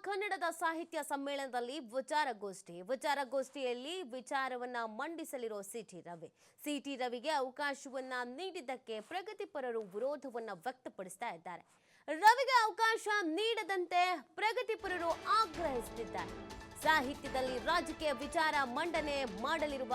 ಕನ್ನಡದ ಸಾಹಿತ್ಯ ಸಮ್ಮೇಳನದಲ್ಲಿ ವಿಚಾರಗೋಷ್ಠಿಯಲ್ಲಿ ವಿಚಾರವನ್ನ ಮಂಡಿಸಲಿರೋ ಸಿಟಿ ರವಿಗೆ ಅವಕಾಶವನ್ನ ನೀಡಿದ್ದಕ್ಕೆ ಪ್ರಗತಿಪರರು ವಿರೋಧವನ್ನ ವ್ಯಕ್ತಪಡಿಸ್ತಾ ಇದ್ದಾರೆ. ರವಿಗೆ ಅವಕಾಶ ನೀಡದಂತೆ ಪ್ರಗತಿಪರರು ಆಗ್ರಹಿಸುತ್ತಿದ್ದಾರೆ. ಸಾಹಿತ್ಯದಲ್ಲಿ ರಾಜಕೀಯ ವಿಚಾರ ಮಂಡನೆ ಮಾಡಲಿರುವ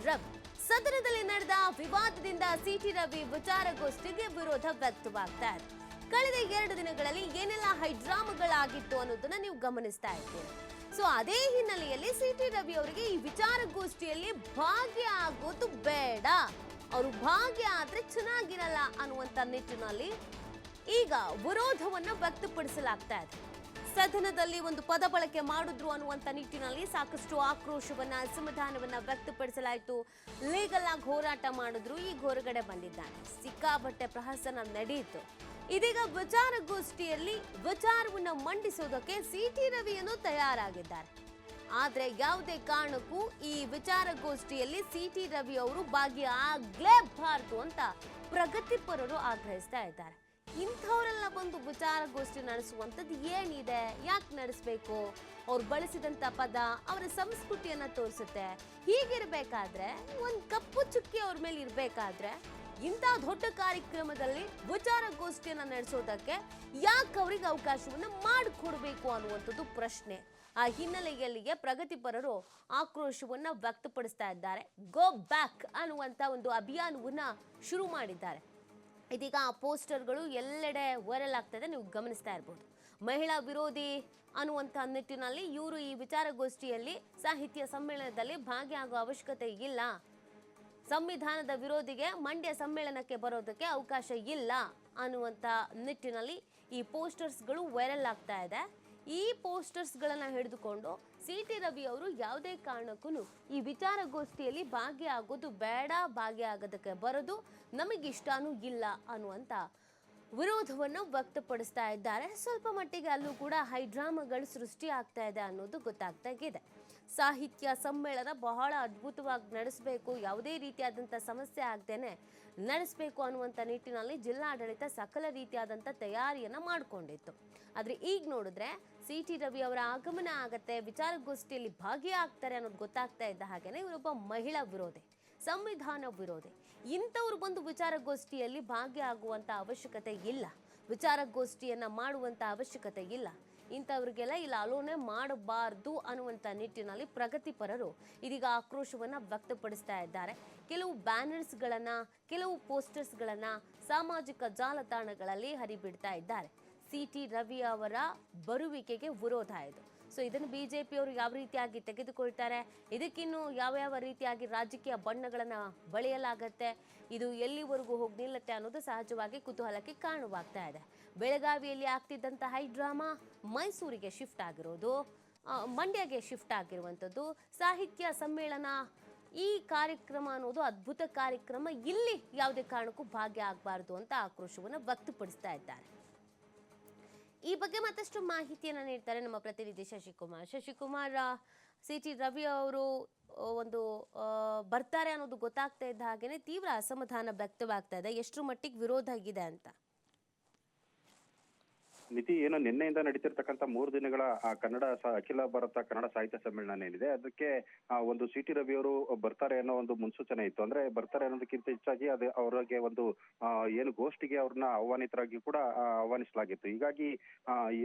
ರವಿ ಸದನದಲ್ಲಿ ನಡೆದ ವಿವಾದದಿಂದ ಸಿಟಿ ರವಿ ವಿಚಾರಗೋಷ್ಠಿಗೆ ವಿರೋಧ ವ್ಯಕ್ತವಾಗ್ತಾ ಇದೆ. ಕಳೆದ 2 ದಿನಗಳಲ್ಲಿ ಏನೆಲ್ಲ ಹೈಡ್ರಾಮಗಳಾಗಿತ್ತು ಅನ್ನೋದನ್ನ ನೀವು ಗಮನಿಸ್ತಾ ಇದ್ದೀರಿ. ಸೊ ಅದೇ ಹಿನ್ನೆಲೆಯಲ್ಲಿ ಸಿಟಿ ರವಿ ಅವರಿಗೆ ಈ ವಿಚಾರಗೋಷ್ಠಿಯಲ್ಲಿ ಭಾಗ್ಯ ಆಗೋದು ಬೇಡ, ಅವರು ಭಾಗ್ಯ ಆದ್ರೆ ಚೆನ್ನಾಗಿರಲ್ಲ ಅನ್ನುವಂತ ನಿಟ್ಟಿನಲ್ಲಿ ಈಗ ವಿರೋಧವನ್ನ ವ್ಯಕ್ತಪಡಿಸಲಾಗ್ತಾ ಇದೆ. ಸದನದಲ್ಲಿ ಒಂದು ಪದ ಬಳಕೆ ಮಾಡಿದ್ರು ಅನ್ನುವಂತ ನಿಟ್ಟಿನಲ್ಲಿ ಸಾಕಷ್ಟು ಆಕ್ರೋಶವನ್ನ ಅಸಮಾಧಾನವನ್ನ ವ್ಯಕ್ತಪಡಿಸಲಾಯಿತು. ಲೀಗಲ್ ಆಗಿ ಹೋರಾಟ ಮಾಡಿದ್ರು. ಈಗ ಹೊರಗಡೆ ಬಂದಿದ್ದಾನೆ. ಸಿಕ್ಕಾಪಟ್ಟೆ ಪ್ರಹಸನ ನಡೆಯಿತು. ಇದೀಗ ವಿಚಾರಗೋಷ್ಠಿಯಲ್ಲಿ ವಿಚಾರವನ್ನ ಮಂಡಿಸೋದಕ್ಕೆ ಸಿಟಿ ರವಿಯನ್ನು ತಯಾರಾಗಿದ್ದಾರೆ. ಆದ್ರೆ ಯಾವುದೇ ಕಾರಣಕ್ಕೂ ಈ ವಿಚಾರಗೋಷ್ಠಿಯಲ್ಲಿ ಸಿಟಿ ರವಿ ಅವರು ಭಾಗಿಯಾಗಲೇಬಾರದು ಅಂತ ಪ್ರಗತಿಪರರು ಆಗ್ರಹಿಸ್ತಾ ಇದ್ದಾರೆ. ಇಂಥವರೆಲ್ಲ ಬಂದು ವಿಚಾರಗೋಷ್ಠಿ ನಡೆಸುವಂಥದ್ದು ಏನಿದೆ, ಯಾಕೆ ನಡೆಸಬೇಕು? ಅವ್ರು ಬಳಸಿದಂಥ ಪದ ಅವರ ಸಂಸ್ಕೃತಿಯನ್ನ ತೋರಿಸುತ್ತೆ. ಹೀಗಿರ್ಬೇಕಾದ್ರೆ ಒಂದು ಕಪ್ಪು ಚುಕ್ಕಿ ಅವ್ರ ಮೇಲೆ ಇರಬೇಕಾದ್ರೆ ಇಂಥ ದೊಡ್ಡ ಕಾರ್ಯಕ್ರಮದಲ್ಲಿ ವಿಚಾರಗೋಷ್ಠಿಯನ್ನ ನಡೆಸೋದಕ್ಕೆ ಯಾಕೆ ಅವರಿಗೆ ಅವಕಾಶವನ್ನ ಮಾಡಿಕೊಡ್ಬೇಕು ಅನ್ನುವಂಥದ್ದು ಪ್ರಶ್ನೆ. ಆ ಹಿನ್ನೆಲೆಯಲ್ಲಿಯೇ ಪ್ರಗತಿಪರರು ಆಕ್ರೋಶವನ್ನ ವ್ಯಕ್ತಪಡಿಸ್ತಾ ಇದ್ದಾರೆ. ಗೋ ಬ್ಯಾಕ್ ಅನ್ನುವಂಥ ಒಂದು ಅಭಿಯಾನವನ್ನ ಶುರು ಮಾಡಿದ್ದಾರೆ. ಇದೀಗ ಆ ಪೋಸ್ಟರ್ಗಳು ಎಲ್ಲೆಡೆ ವೈರಲ್ ಆಗ್ತಾ ಇದೆ, ನೀವು ಗಮನಿಸ್ತಾ ಇರ್ಬೋದು. ಮಹಿಳಾ ವಿರೋಧಿ ಅನ್ನುವಂಥ ನಿಟ್ಟಿನಲ್ಲಿ ಇವರು ಈ ವಿಚಾರಗೋಷ್ಠಿಯಲ್ಲಿ ಸಾಹಿತ್ಯ ಸಮ್ಮೇಳನದಲ್ಲಿ ಭಾಗಿಯಾಗುವ ಅವಶ್ಯಕತೆ ಇಲ್ಲ, ಸಂವಿಧಾನದ ವಿರೋಧಿಗೆ ಮಂಡ್ಯ ಸಮ್ಮೇಳನಕ್ಕೆ ಬರೋದಕ್ಕೆ ಅವಕಾಶ ಇಲ್ಲ ಅನ್ನುವಂಥ ನಿಟ್ಟಿನಲ್ಲಿ ಈ ಪೋಸ್ಟರ್ಸ್ಗಳು ವೈರಲ್ ಆಗ್ತಾ ಇದೆ. ಈ ಪೋಸ್ಟರ್ಸ್ಗಳನ್ನು ಹಿಡಿದುಕೊಂಡು ಸಿಟಿ ರವಿ ಅವರು ಯಾವುದೇ ಕಾರಣಕ್ಕೂ ಈ ವಿಚಾರಗೋಷ್ಠಿಯಲ್ಲಿ ಭಾಗಿಯಾಗೋದು ಬೇಡ, ಭಾಗಿಯಾಗೋದಕ್ಕೆ ಬರೋದು ನಮಗಿಷ್ಟನೂ ಇಲ್ಲ ಅನ್ನುವಂಥ ವಿರೋಧವನ್ನು ವ್ಯಕ್ತಪಡಿಸ್ತಾ ಇದ್ದಾರೆ. ಸ್ವಲ್ಪ ಮಟ್ಟಿಗೆ ಅಲ್ಲೂ ಕೂಡ ಹೈಡ್ರಾಮಾಗಳು ಸೃಷ್ಟಿ ಆಗ್ತಾ ಇದೆ ಅನ್ನೋದು ಗೊತ್ತಾಗ್ತಾ ಇದೆ. ಸಾಹಿತ್ಯ ಸಮ್ಮೇಳನ ಬಹಳ ಅದ್ಭುತವಾಗಿ ನಡೆಸಬೇಕು, ಯಾವುದೇ ರೀತಿಯಾದಂಥ ಸಮಸ್ಯೆ ಆಗದೇನೆ ನಡೆಸಬೇಕು ಅನ್ನುವಂಥ ನಿಟ್ಟಿನಲ್ಲಿ ಜಿಲ್ಲಾಡಳಿತ ಸಕಲ ರೀತಿಯಾದಂಥ ತಯಾರಿಯನ್ನು ಮಾಡಿಕೊಂಡಿತ್ತು. ಆದರೆ ಈಗ ನೋಡಿದ್ರೆ ಸಿಟಿ ರವಿ ಅವರ ಆಗಮನ ಆಗತ್ತೆ, ವಿಚಾರಗೋಷ್ಠಿಯಲ್ಲಿ ಭಾಗಿಯಾಗ್ತಾರೆ ಅನ್ನೋದು ಗೊತ್ತಾಗ್ತಾ ಇದ್ದ ಹಾಗೇನೆ ಇವರೊಬ್ಬ ಮಹಿಳಾ ವಿರೋಧಿ, ಸಂವಿಧಾನ ವಿರೋಧಿ. ಇಂಥವ್ರು ಬಂದು ವಿಚಾರಗೋಷ್ಠಿಯಲ್ಲಿ ಭಾಗಿಯಾಗುವಂಥ ಅವಶ್ಯಕತೆ ಇಲ್ಲ, ವಿಚಾರಗೋಷ್ಠಿಯನ್ನು ಮಾಡುವಂಥ ಅವಶ್ಯಕತೆ ಇಲ್ಲ. ಇಂಥವ್ರಿಗೆಲ್ಲ ಇಲ್ಲಿ ಅಲೋನೆ ಮಾಡಬಾರ್ದು ಅನ್ನುವಂಥ ನಿಟ್ಟಿನಲ್ಲಿ ಪ್ರಗತಿಪರರು ಇದೀಗ ಆಕ್ರೋಶವನ್ನು ವ್ಯಕ್ತಪಡಿಸ್ತಾ ಇದ್ದಾರೆ. ಕೆಲವು ಬ್ಯಾನರ್ಸ್ಗಳನ್ನು, ಕೆಲವು ಪೋಸ್ಟರ್ಸ್ಗಳನ್ನು ಸಾಮಾಜಿಕ ಜಾಲತಾಣಗಳಲ್ಲಿ ಹರಿಬಿಡ್ತಾ ಇದ್ದಾರೆ. ಸಿಟಿ ರವಿ ಅವರ ಬರುವಿಕೆಗೆ ವಿರೋಧ ಇದು. ಸೊ ಇದನ್ನು ಬಿಜೆಪಿಯವರು ಯಾವ ರೀತಿಯಾಗಿ ತೆಗೆದುಕೊಳ್ತಾರೆ, ಇದಕ್ಕಿನ್ನು ಯಾವ ರೀತಿಯಾಗಿ ರಾಜಕೀಯ ಬಣ್ಣಗಳನ್ನು ಬಳಿಯಲಾಗತ್ತೆ, ಇದು ಎಲ್ಲಿವರೆಗೂ ಹೋಗಿ ನಿಲ್ಲತ್ತೆ ಅನ್ನೋದು ಸಹಜವಾಗಿ ಕುತೂಹಲಕ್ಕೆ ಕಾರಣವಾಗ್ತಾ ಇದೆ. ಬೆಳಗಾವಿಯಲ್ಲಿ ಆಗ್ತಿದ್ದಂಥ ಹೈಡ್ರಾಮಾ ಮೈಸೂರಿಗೆ ಶಿಫ್ಟ್ ಆಗಿರೋದು, ಮಂಡ್ಯಗೆ ಶಿಫ್ಟ್ ಆಗಿರುವಂಥದ್ದು, ಸಾಹಿತ್ಯ ಸಮ್ಮೇಳನ ಈ ಕಾರ್ಯಕ್ರಮ ಅನ್ನೋದು ಅದ್ಭುತ ಕಾರ್ಯಕ್ರಮ, ಇಲ್ಲಿ ಯಾವುದೇ ಕಾರಣಕ್ಕೂ ಭಾಗ್ಯ ಆಗಬಾರ್ದು ಅಂತ ಆಕ್ರೋಶವನ್ನು ವ್ಯಕ್ತಪಡಿಸ್ತಾ ಇದ್ದಾರೆ. ಈ ಬಗ್ಗೆ ಮತ್ತಷ್ಟು ಮಾಹಿತಿಯನ್ನು ನೀಡ್ತಾರೆ ನಮ್ಮ ಪ್ರತಿನಿಧಿ ಶಶಿಕುಮಾರ್. ಸಿಟಿ ರವಿ ಅವರು ಒಂದು ಬರ್ತಾರೆ ಅನ್ನೋದು ಗೊತ್ತಾಗ್ತಾ ಇದ್ದ ಹಾಗೇನೆ ತೀವ್ರ ಅಸಮಾಧಾನ ವ್ಯಕ್ತವಾಗ್ತಾ ಇದೆ. ಎಷ್ಟರ ಮಟ್ಟಿಗೆ ವಿರೋಧ ಆಗಿದೆ ಅಂತ? ನಿಧಿ, ಏನು ನಿನ್ನೆಯಿಂದ ನಡೀತಿರ್ತಕ್ಕಂಥ 3 ದಿನಗಳ ಕನ್ನಡ ಅಖಿಲ ಭಾರತ ಕನ್ನಡ ಸಾಹಿತ್ಯ ಸಮ್ಮೇಳನ ಏನಿದೆ ಅದಕ್ಕೆ ಒಂದು ಸಿಟಿ ರವಿ ಅವರು ಬರ್ತಾರೆ ಅನ್ನೋ ಒಂದು ಮುನ್ಸೂಚನೆ ಇತ್ತು. ಅಂದ್ರೆ ಬರ್ತಾರೆ ಅನ್ನೋದಕ್ಕಿಂತ ಹೆಚ್ಚಾಗಿ ಅದು ಅವರಿಗೆ ಒಂದು ಏನು ಗೋಷ್ಠಿಗೆ ಅವ್ರನ್ನ ಆಹ್ವಾನಿತರಾಗಿ ಕೂಡ ಆಹ್ವಾನಿಸಲಾಗಿತ್ತು. ಹೀಗಾಗಿ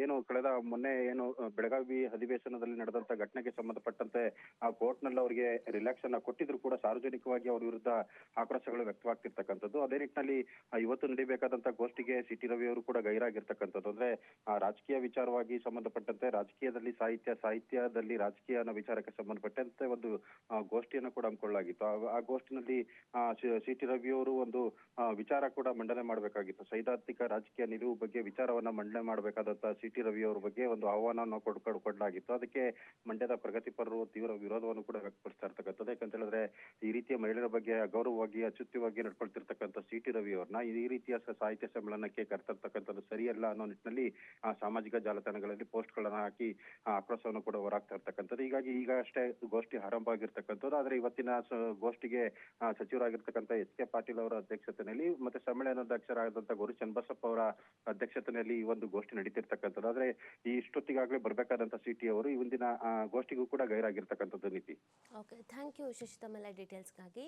ಏನು ಕಳೆದ ಮೊನ್ನೆ ಏನು ಬೆಳಗಾವಿ ಅಧಿವೇಶನದಲ್ಲಿ ನಡೆದಂತ ಘಟನೆಗೆ ಸಂಬಂಧಪಟ್ಟಂತೆ ಕೋರ್ಟ್ ನಲ್ಲಿ ಅವರಿಗೆ ರಿಲ್ಯಾಕ್ಸ್ ಅನ್ನ ಕೊಟ್ಟಿದ್ರು ಕೂಡ ಸಾರ್ವಜನಿಕವಾಗಿ ಅವ್ರ ವಿರುದ್ಧ ಆಕ್ರೋಶಗಳು ವ್ಯಕ್ತವಾಗ್ತಿರ್ತಕ್ಕಂಥದ್ದು. ಅದೇ ನಿಟ್ಟಿನಲ್ಲಿ ಇವತ್ತು ನಡೀಬೇಕಾದಂತ ಗೋಷ್ಠಿಗೆ ಸಿಟಿ ರವಿ ಅವರು ಕೂಡ ಗೈರಾಗಿರ್ತಕ್ಕಂಥದ್ದು. ಅಂದ್ರೆ ರಾಜಕೀಯ ವಿಚಾರವಾಗಿ ಸಂಬಂಧಪಟ್ಟಂತೆ ರಾಜಕೀಯದಲ್ಲಿ ಸಾಹಿತ್ಯದಲ್ಲಿ ರಾಜಕೀಯ ಅನ್ನೋ ವಿಚಾರಕ್ಕೆ ಸಂಬಂಧಪಟ್ಟಂತೆ ಒಂದು ಗೋಷ್ಠಿಯನ್ನು ಕೂಡ ಹಮ್ಮಿಕೊಳ್ಳಲಾಗಿತ್ತು. ಆ ಗೋಷ್ಠಿನಲ್ಲಿ ಸಿಟಿ ರವಿ ಅವರು ಒಂದು ವಿಚಾರ ಕೂಡ ಮಂಡನೆ ಮಾಡಬೇಕಾಗಿತ್ತು. ಸೈದ್ಧಾಂತಿಕ ರಾಜಕೀಯ ನಿಲುವು ಬಗ್ಗೆ ವಿಚಾರವನ್ನ ಮಂಡನೆ ಮಾಡಬೇಕಾದಂತ ಸಿಟಿ ರವಿ ಅವರ ಬಗ್ಗೆ ಒಂದು ಆಹ್ವಾನವನ್ನು ಕೊಡಲಾಗಿತ್ತು. ಅದಕ್ಕೆ ಮಂಡ್ಯದ ಪ್ರಗತಿಪರರು ತೀವ್ರ ವಿರೋಧವನ್ನು ಕೂಡ ವ್ಯಕ್ತಪಡಿಸ್ತಾ ಇರ್ತಕ್ಕಂಥದ್ದು. ಯಾಕಂತ ಹೇಳಿದ್ರೆ ಈ ರೀತಿಯ ಮಹಿಳೆಯರ ಬಗ್ಗೆ ಅಗೌರವವಾಗಿ ಅತ್ಯುತ್ತಮವಾಗಿ ನಡ್ಕೊಳ್ತಿರ್ತಕ್ಕಂಥ ಸಿಟಿ ರವಿ ಅವ್ರನ್ನ ಈ ರೀತಿಯ ಸಾಹಿತ್ಯ ಸಮ್ಮೇಳನಕ್ಕೆ ಕರೆತರ್ತಕ್ಕಂಥದ್ದು ಸರಿಯಲ್ಲ ಅನ್ನೋ ನಿಟ್ಟಿನಲ್ಲಿ ಸಾಮಾಜಿಕ ಜಾಲತಾಣಗಳಲ್ಲಿ ಪೋಸ್ಟ್ಗಳನ್ನ ಹಾಕಿ ಆಕ್ರೋಶವನ್ನು ಕೂಡ ಹೊರಾಗ್ತಾ ಇರ್ತಕ್ಕಂಥದ್ದು. ಹೀಗಾಗಿ ಈಗ ಅಷ್ಟೇ ಗೋಷ್ಠಿ ಆರಂಭ ಆಗಿರ್ತಕ್ಕಂಥದ್ದು. ಆದ್ರೆ ಇವತ್ತಿನ ಗೋಷ್ಠಿಗೆ ಸಚಿವರಾಗಿರ್ತಕ್ಕಂಥ ಎಚ್.ಕೆ. ಪಾಟೀಲ್ ಅವರ ಅಧ್ಯಕ್ಷತೆಯಲ್ಲಿ ಮತ್ತೆ ಸಮ್ಮೇಳನಾಧ್ಯಕ್ಷರಾದಂತಹ ಗೌರಿ ಚನ್ನಬಸಪ್ಪ ಅವರ ಅಧ್ಯಕ್ಷತೆಯಲ್ಲಿ ಈ ಒಂದು ಗೋಷ್ಠಿ ನಡೀತಿರ್ತಕ್ಕಂಥದ್ದು. ಆದ್ರೆ ಈ ಇಷ್ಟೊತ್ತಿಗಾಗಲೇ ಬರ್ಬೇಕಾದಂತ ಸಿಟಿ ಅವರು ಈ ಒಂದಿನ ಗೋಷ್ಠಿಗೂ ಕೂಡ ಗೈರಾಗಿರ್ತಕ್ಕಂಥದ್ದು ನೀತಿ. ಓಕೆ, ಥ್ಯಾಂಕ್ ಯು ಶಶಿ ತಮ್ಮೆಲ್ಲ ಡೀಟೇಲ್ಸ್ಗಾಗಿ.